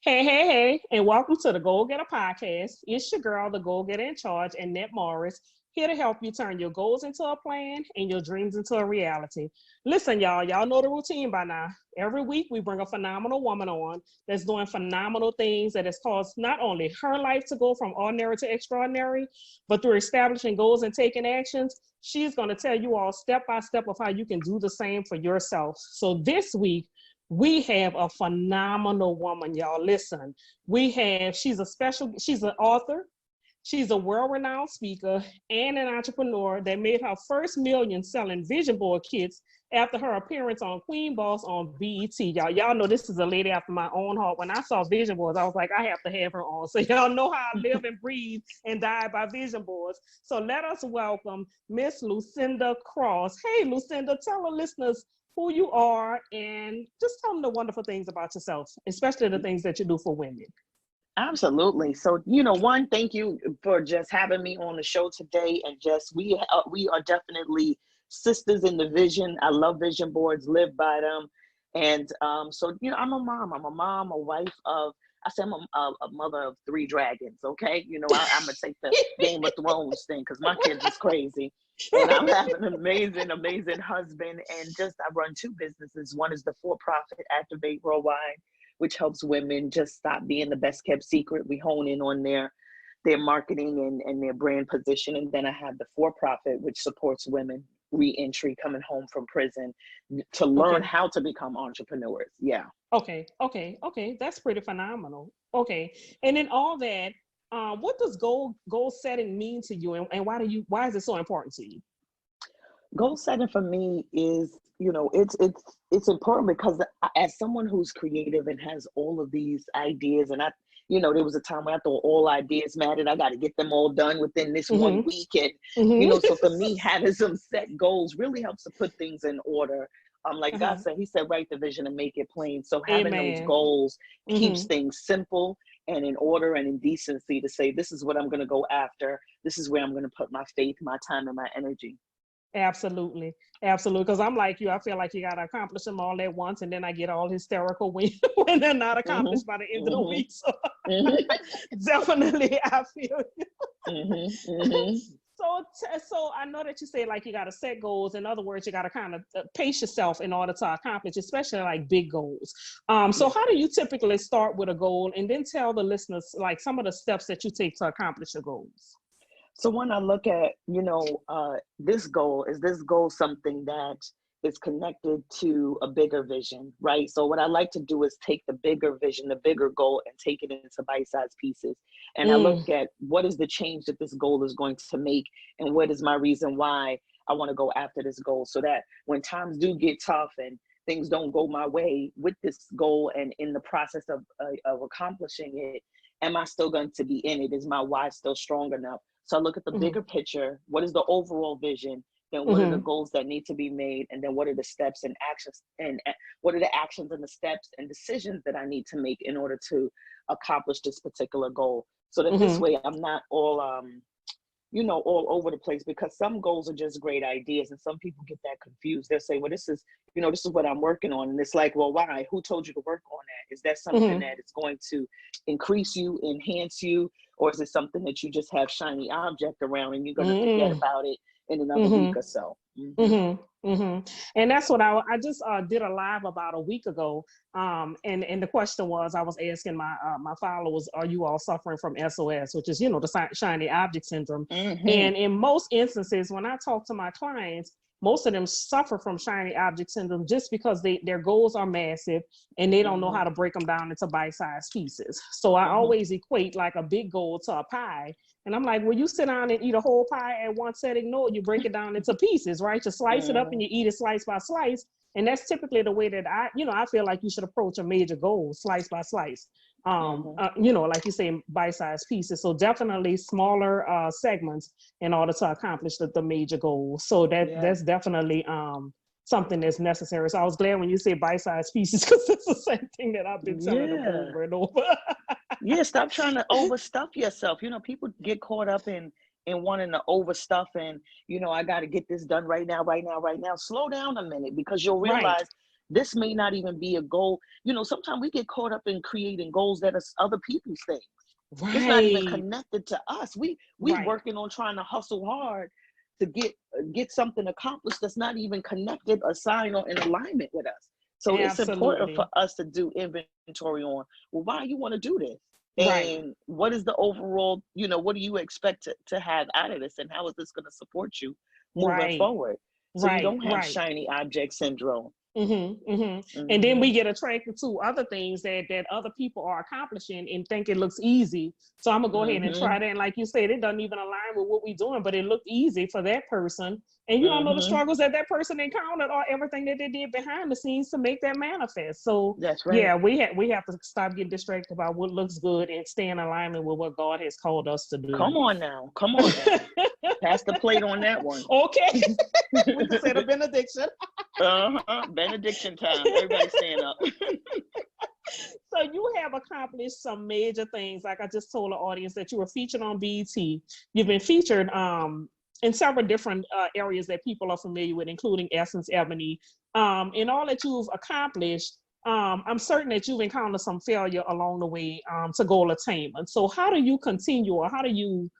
Hey, and welcome to the Goal Getter Podcast. It's your girl, the Goal Getter in Charge, Annette Morris, here to help you turn your goals into a plan and your dreams into a reality. Listen, y'all know the routine by now. Every week, we bring a phenomenal woman on that's doing phenomenal things that has caused not only her life to go from ordinary to extraordinary, but through establishing goals and taking actions, she's going to tell you all step by step of how you can do the same for yourself. So this week, we have a phenomenal woman, y'all. Listen, she's an author, she's a world-renowned speaker and an entrepreneur that made her first million selling vision board kits after her appearance on Queen Boss on BET. Y'all know this is a lady after my own heart. When I saw vision boards, I was like, I have to have her on. So y'all know how I live and breathe and die by vision boards. So let us welcome Miss Lucinda Cross. Hey, Lucinda, tell the listeners who you are and just tell them the wonderful things about yourself, especially the things that you do for women. Absolutely. So, one, thank you for just having me on the show today. And just, we are definitely sisters in the vision. I love vision boards, live by them. And I'm a mom. I'm a mom, a wife of, I say I'm a mother of 3 dragons. Okay. I'm going to take the Game of Thrones thing because my kids is crazy. And I'm having an amazing husband. And I run 2 businesses. One is the for-profit Activate Worldwide, which helps women just stop being the best kept secret. We hone in on their marketing and their brand position. And then I have the for-profit, which supports women re-entry coming home from prison to learn how to become entrepreneurs. Yeah. Okay. That's pretty phenomenal. Okay. And in all that, what does goal setting mean to you, and why is it so important to you? Goal setting for me is, it's important because as someone who's creative and has all of these ideas, and there was a time where I thought all ideas mattered. I got to get them all done within this 1 week. And, so for me, having some set goals really helps to put things in order. Like God said, he said, write the vision and make it plain. So having those goals keeps things simple and in order and in decency to say, this is what I'm going to go after. This is where I'm going to put my faith, my time, and my energy. Absolutely. Because I'm like you. I feel like you got to accomplish them all at once, and then I get all hysterical when they're not accomplished by the end of the week. So definitely, I feel you. So I know that you say like you got to set goals. In other words, you got to kind of pace yourself in order to accomplish, especially like big goals. So how do you typically start with a goal, and then tell the listeners like some of the steps that you take to accomplish your goals? So when I look at, this goal something that is connected to a bigger vision, right? So what I like to do is take the bigger vision, the bigger goal, and take it into bite-sized pieces. And I look at what is the change that this goal is going to make, and what is my reason why I want to go after this goal, so that when times do get tough and things don't go my way with this goal and in the process of accomplishing it, am I still going to be in it? Is my why still strong enough? So I look at the bigger picture. What is the overall vision? Then what are the goals that need to be made? And then what are the steps and actions? And what are the actions and the steps and decisions that I need to make in order to accomplish this particular goal? So that this way I'm not all, all over the place, because some goals are just great ideas. And some people get that confused. They'll say, well, this is what I'm working on. And it's like, well, why? Who told you to work on that? Is that something that is going to increase you, enhance you? Or is it something that you just have shiny object around and you're going to forget about it in another week or so? And that's what I just did a live about a week ago. And the question was, I was asking my followers, are you all suffering from SOS, which is, the shiny object syndrome? And in most instances, when I talk to my clients, most of them suffer from shiny object syndrome just because their goals are massive and they don't know how to break them down into bite-sized pieces. So I always equate like a big goal to a pie. And I'm like, well, you sit down and eat a whole pie at one setting. No, you break it down into pieces, right? You slice it up and you eat it slice by slice. And that's typically the way that I feel like you should approach a major goal, slice by slice. Like you say, bite-sized pieces. So definitely smaller segments in order to accomplish the major goals. So that's definitely something that's necessary. So I was glad when you said bite-sized pieces, because it's the same thing that I've been telling them over and over. Stop trying to overstuff yourself. People get caught up in wanting to overstuff and, I got to get this done right now. Slow down a minute, because you'll realize This may not even be a goal. You know, sometimes we get caught up in creating goals that are other people's things. It's not even Right. connected to us. We Right. working on trying to hustle hard to get something accomplished that's not even connected, assigned, or in alignment with us. So it's important for Absolutely. us to do inventory on, well, why you want to do this? Right. And what is the overall, you know, what do you expect to have out of this? And how is this going to support you moving Right. forward? So you Right. don't have Right. shiny object syndrome. And then Hmm. we get attracted to other things that other people are accomplishing and think it looks easy. So I'm gonna go ahead and Hmm. try that. And like you said, it doesn't even align with what we're doing, but it looked easy for that person. And you don't know the Hmm. struggles that that person encountered or everything that they did behind the scenes to make that manifest. So That's right. yeah, we have to stop getting distracted about what looks good and stay in alignment with what God has called us to do. Come on now. Come on now. Pass the plate on that one. Okay, we can say the benediction. Benediction time. Everybody stand up. So you have accomplished some major things. Like I just told the audience that you were featured on BET. You've been featured in several different areas that people are familiar with, including Essence Ebony. In all that you've accomplished, I'm certain that you've encountered some failure along the way to goal attainment. So how do you continue, or how do you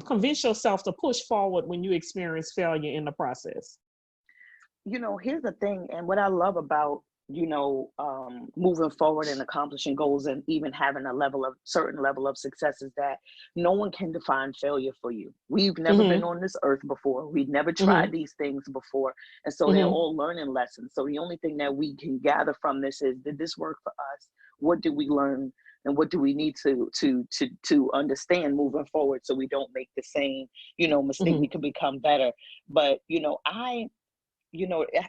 convince yourself to push forward when you experience failure in the process? You know, here's the thing, and what I love about, you know, moving forward and accomplishing goals and even having a certain level of success is that no one can define failure for you. We've never been Mm-hmm. on this earth before. We've never tried Mm-hmm. these things before. And so they're Mm-hmm. all learning lessons. So the only thing that we can gather from this is, did this work for us? What did we learn? And what do we need to understand moving forward so we don't make the same, you know, mistake? Mm-hmm. We can become better. But, you know, I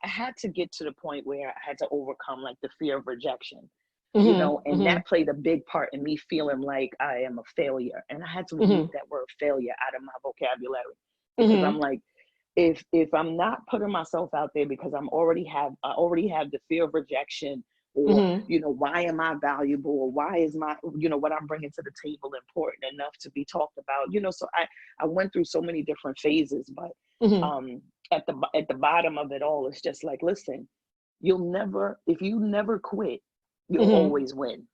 had to get to the point where I had to overcome like the fear of rejection, you Mm-hmm. know, and Mm-hmm. that played a big part in me feeling like I am a failure. And I had to remove Mm-hmm. that word failure out of my vocabulary, because I'm Mm-hmm. like, if I'm not putting myself out there because I already have the fear of rejection, or, Mm-hmm. you know, why am I valuable, or why is my, you know, what I'm bringing to the table important enough to be talked about, you know. So I went through so many different phases, but Mm-hmm. um at the bottom of it all, it's just like, listen, if you never quit, you'll Mm-hmm. always win.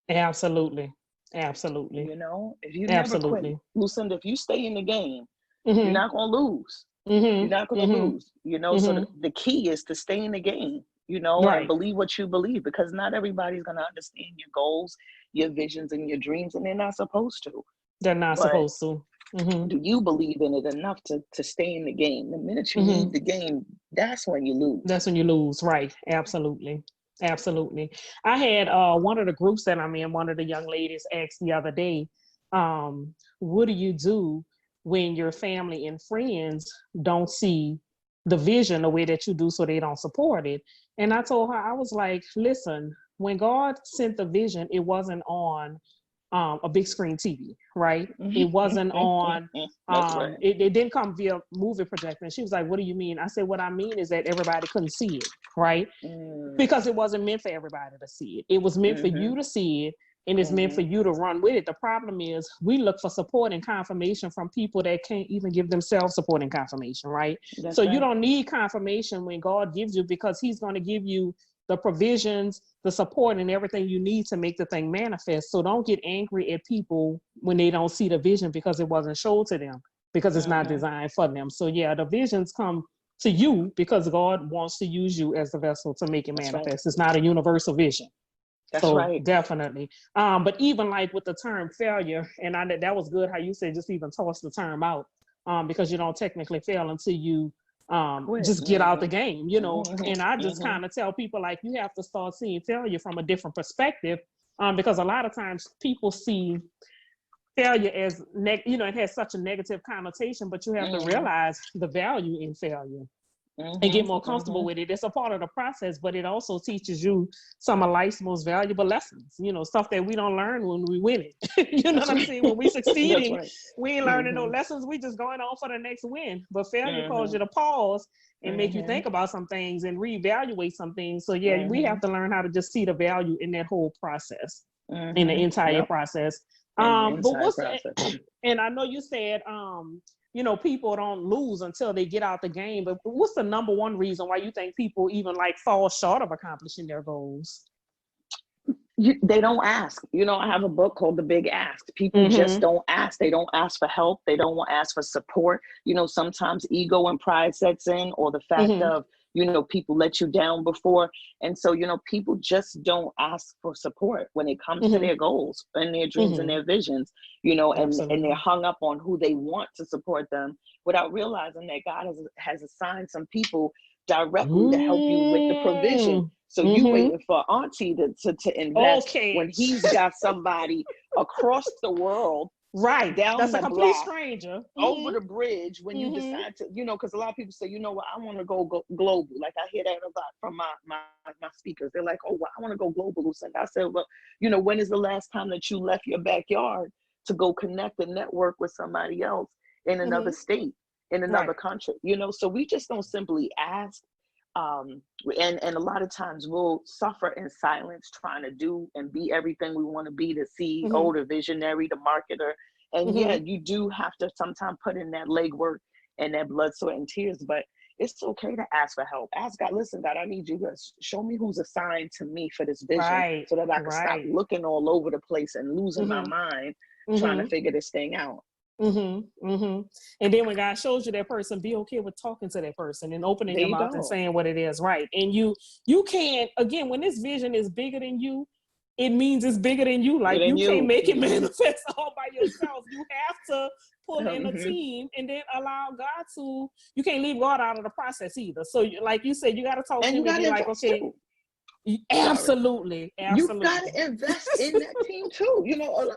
Absolutely. Absolutely. You know, if you never quit, Absolutely. Lucinda, if you stay in the game, you're Mm-hmm. not going to lose. You're Mm-hmm. not going to Mm-hmm. lose, you know. So Mm-hmm. the key is to stay in the game, you know, and Right. believe what you believe, because not everybody's going to understand your goals, your visions, and your dreams, and they're not supposed to. They're not But supposed to. Mm-hmm. do you believe in it enough to stay in the game? The minute you leave Mm-hmm. the game, that's when you lose. That's when you lose. Right. Absolutely. Absolutely. I had one of the groups that I'm in, one of the young ladies asked the other day, what do you do when your family and friends don't see the vision the way that you do, so they don't support it? And I told her, I was like, listen, when God sent the vision, it wasn't on a big screen TV, right? It wasn't on, That's right. it didn't come via movie projector. And she was like, what do you mean? I said, what I mean is that everybody couldn't see it, right? Mm, Because it wasn't meant for everybody to see it. It was meant for mm-hmm, you to see it, and it's meant for mm-hmm. you to run with it. The problem is we look for support and confirmation from people that can't even give themselves support and confirmation, right? So That's you right. don't need confirmation when God gives you, because he's going to give you the provisions, the support, and everything you need to make the thing manifest. So don't get angry at people when they don't see the vision because it wasn't shown to them, because it's not Mm-hmm. designed for them. So yeah, the visions come to you because God wants to use you as the vessel to make it That's right. manifest. It's not a universal vision. That's So right. definitely. But even like with the term failure, and that was good how you said just even toss the term out, because you don't technically fail until you Quit. just get out the Mm-hmm. game, you know. And I Mm-hmm. just Mm-hmm. kind of tell people, like, you have to start seeing failure from a different perspective, because a lot of times people see failure as it has such a negative connotation, but you have to Mm-hmm. realize the value in failure and get more Mm-hmm. comfortable Mm-hmm. with it. It's a part of the process, but it also teaches you some of life's most valuable lessons, stuff that we don't learn when we win it. You know That's what I'm right. saying? When we That's succeeding, right. we ain't learning no Mm-hmm. lessons. We just going on for the next win. But failure calls Mm-hmm. you to pause and make you Mm-hmm. think about some things and reevaluate some things. So yeah, we Mm-hmm. have to learn how to just see the value in that whole process, in the Mm-hmm. entire Yep. process. And But inside what's processing. and I know you said people don't lose until they get out the game, but what's the number one reason why you think people even like fall short of accomplishing their goals? They don't ask. I have a book called The Big Ask. People just don't ask. They don't ask for help. They don't want to ask for support. Sometimes ego and pride sets in, or the fact of, people let you down before. And so, people just don't ask for support when it comes to their goals and their dreams and their visions, and they're hung up on who they want to support them without realizing that God has assigned some people directly to help you with the provision. So you waiting for auntie to invest when he's got somebody across the world, right, down that's the a complete block, stranger, over the bridge, when you decide to, because a lot of people say, what, I want to go global. Like, I hear that a lot from my speakers. They're like, oh, well, I want to go global, Lucinda. I said, well, when is the last time that you left your backyard to go connect and network with somebody else in another state, in another country? So we just don't simply ask. And a lot of times we'll suffer in silence, trying to do and be everything we want to be, the CEO, the visionary, the marketer. And yeah, you do have to sometimes put in that legwork and that blood, sweat, and tears, but it's okay to ask for help. Ask God, listen, God, I need you to show me who's assigned to me for this vision, so that I can stop looking all over the place and losing my mind trying to figure this thing out. And then when God shows you that person, be okay with talking to that person and opening your mouth and saying what it is, right? And you can't, again, when this vision is bigger than you, it means it's bigger than you. Like, you can't make it manifest all by yourself. You have to pull in a team, and then allow God to, you can't leave God out of the process either. So like you said, you got to talk to him and be like, okay, absolutely. You got to invest in that team too.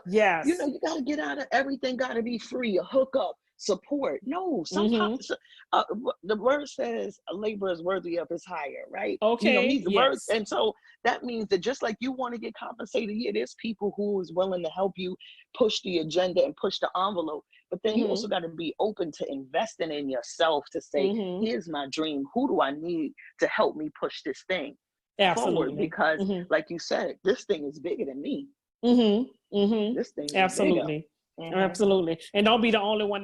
Yes. You got to get out of everything. Got to be free, a hookup, support. No, sometimes the word says a laborer is worthy of his hire, right? Okay. He's the word, and so that means that just like you want to get compensated, there's people who is willing to help you push the agenda and push the envelope. But then you also got to be open to investing in yourself to say, here's my dream. Who do I need to help me push this thing forward? Because like you said, this thing is bigger than me. This thing is bigger. Absolutely. And don't be the only one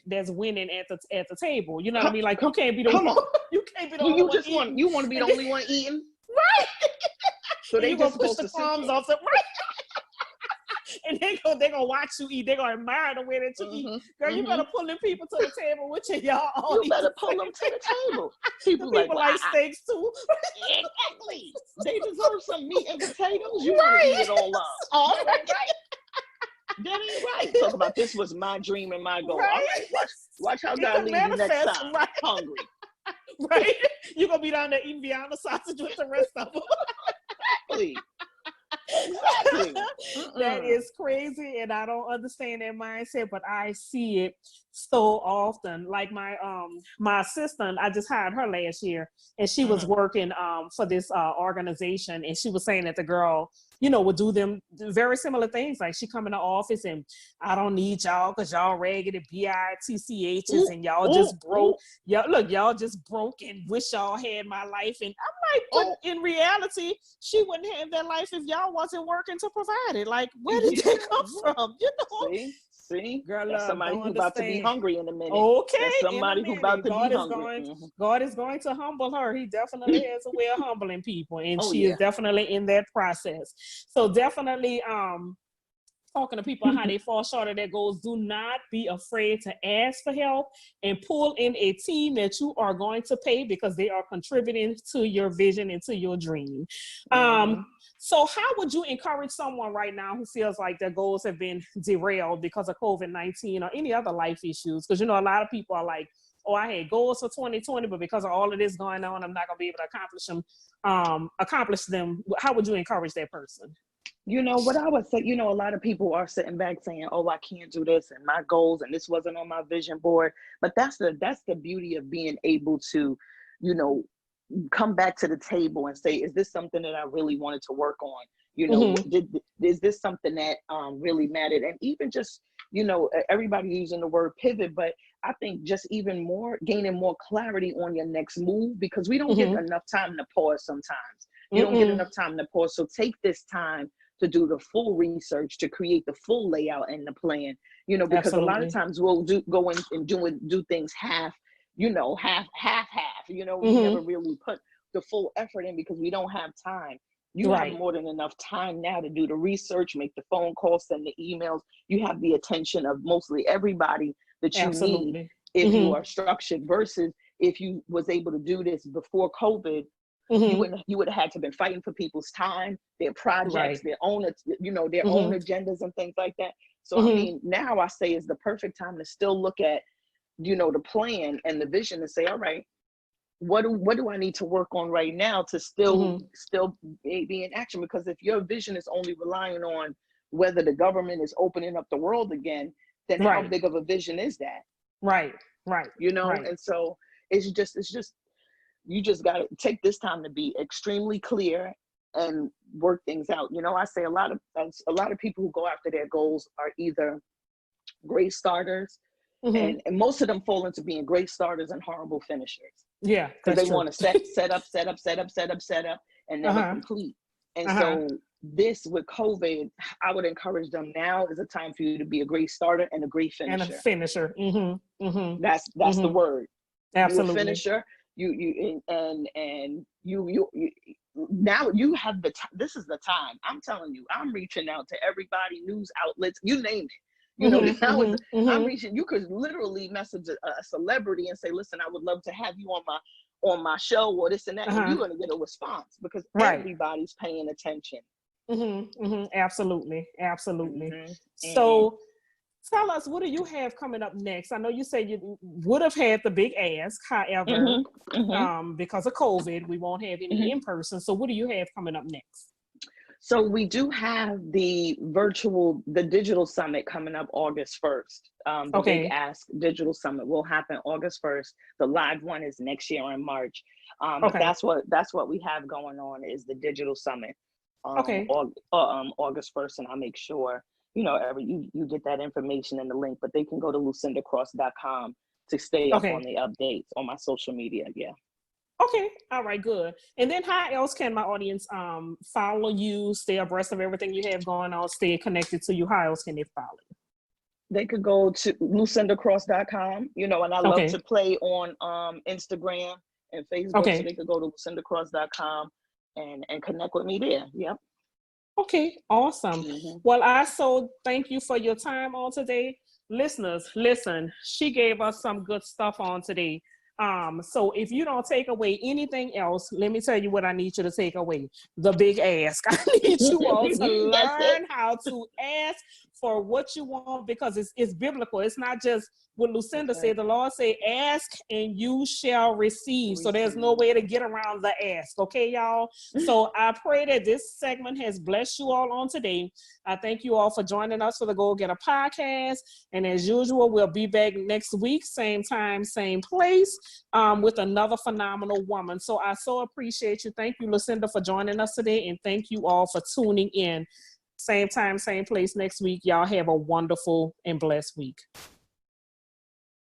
that's winning at the table. You know what I mean? Like, you can't be the one. You can't be the only one. You want to be the only one eating, right? So they just push the crumbs off the right. And they're gonna watch you eat. They're gonna admire the way that you eat. Girl, you better pull them people to the table with you, y'all. You better pull them to the table. People like steaks too. Exactly. They deserve some meat and potatoes. You want to eat it all up. All right. That ain't right. Talk about this was my dream and my goal. Right. All right, watch how God leads you next time. Right. Hungry. Right. You're gonna be down there eating Vienna sausage with the rest of them. Exactly. That is crazy, and I don't understand that mindset, but I see it so often. Like my assistant, I just hired her last year, and she was working for this organization, and she was saying that the girl, would do them very similar things. Like, she come in the office and, I don't need y'all because y'all raggedy bitchs and y'all just broke. Y'all just broke and wish y'all had my life. And I'm like, but in reality, she wouldn't have that life if y'all wasn't working to provide it. Like, where did that come from? See, girl, that's somebody who's about to be hungry in a minute. Okay, that's somebody who's about to be hungry. God is going to humble her. He definitely has a way of humbling people, and she is definitely in that process. So definitely, talking to people how they fall short of their goals. Do not be afraid to ask for help and pull in a team that you are going to pay, because they are contributing to your vision and to your dream. So how would you encourage someone right now who feels like their goals have been derailed because of COVID-19 or any other life issues? Because, a lot of people are like, oh, I had goals for 2020, but because of all of this going on, I'm not going to be able to accomplish them. How would you encourage that person? What I would say, a lot of people are sitting back saying, oh, I can't do this, and my goals, and this wasn't on my vision board. But that's the beauty of being able to, come back to the table and say, is this something that I really wanted to work on? Is this something that really mattered? And even just, everybody using the word pivot, but I think just even more, gaining more clarity on your next move, because we don't get enough time to pause sometimes. You don't get enough time to pause. So take this time to do the full research, to create the full layout and the plan, you know, because a lot of Absolutely. times we'll go in and do things half, you know, half, you know, we Mm-hmm. never really put the full effort in because we don't have time. You have Right. more than enough time now to do the research, make the phone calls, send the emails. You have the attention of mostly everybody that you need Absolutely. if you Mm-hmm. are structured, versus if you was able to do this before COVID, Mm-hmm. you would have had to been fighting for people's time, their projects, Right. their own, you know, their own Mm-hmm. agendas and things like that. So I Mm-hmm. mean, now I say is the perfect time to still look at, you know, the plan and the vision and say, all right, what do I need to work on right now to still Mm-hmm. be in action? Because if your vision is only relying on whether the government is opening up the world again, then how Right. big of a vision is that? Right. Right. You know? Right. And so it's just you just got to take this time to be extremely clear and work things out. You know, I say a lot of people who go after their goals are either great starters, Mm-hmm. and most of them fall into being great starters and horrible finishers, Yeah, because that's they true. want to set up and never Uh-huh. complete. And Uh-huh. so this with COVID, I would encourage them, now is a time for you to be a great starter and a great And a finisher. finisher. Mm-hmm. Mm-hmm. That's the Mm-hmm. word. You a Absolutely. finisher. You now you have the time. This is the time. I'm telling you, I'm reaching out to everybody, news outlets, you name it. You know, Mm-hmm. now is Mm-hmm. I'm Mm-hmm. reaching. You could literally message a celebrity and say, "Listen, I would love to have you on my show or this and that," and Uh-huh. you're going to get a response because Right. everybody's paying attention. Mm-hmm. Mm-hmm. Absolutely. Absolutely. Hmm. Hmm. So tell us, what do you have coming up next? I know you said you would have had the big ask, however, Hmm. Hmm. because of COVID, we won't have any Hmm. in person. So what do you have coming up next? So we do have the digital summit coming up August 1st. The Big Okay. Ask Digital Summit will happen August 1st. The live one is next year in March. But Okay. that's what we have going on, is the digital summit, Okay. August 1st. And I'll make sure, you know, you get that information in the link, but they can go to lucindacross.com to stay up on Okay. the updates on my social media. Yeah. Okay. All right, good. And then how else can my audience follow you, stay abreast of everything you have going on, stay connected to you? How else can they follow you? They could go to lucindacross.com, you know, and I love to Okay. play on Instagram and Facebook, so Okay. they could go to lucindacross.com and connect with me there. Yep. Okay, awesome. Hmm. Well, I so thank you for your time on today. Listeners, listen, she gave us some good stuff on today. So if you don't take away anything else, let me tell you what I need you to take away. The big ask. I need you all to That's it. learn how to ask for what you want, because it's biblical. It's not just what That's Lucinda right. said. The Lord say, ask and you shall receive. So there's no Receive. way to get around the ask. Okay, y'all? So I pray that this segment has blessed you all on today. I thank you all for joining us for the Go Get a podcast. And as usual, we'll be back next week, same time, same place, with another phenomenal woman. So I so appreciate you. Thank you, Lucinda, for joining us today. And thank you all for tuning in. Same time, same place next week. Y'all have a wonderful and blessed week.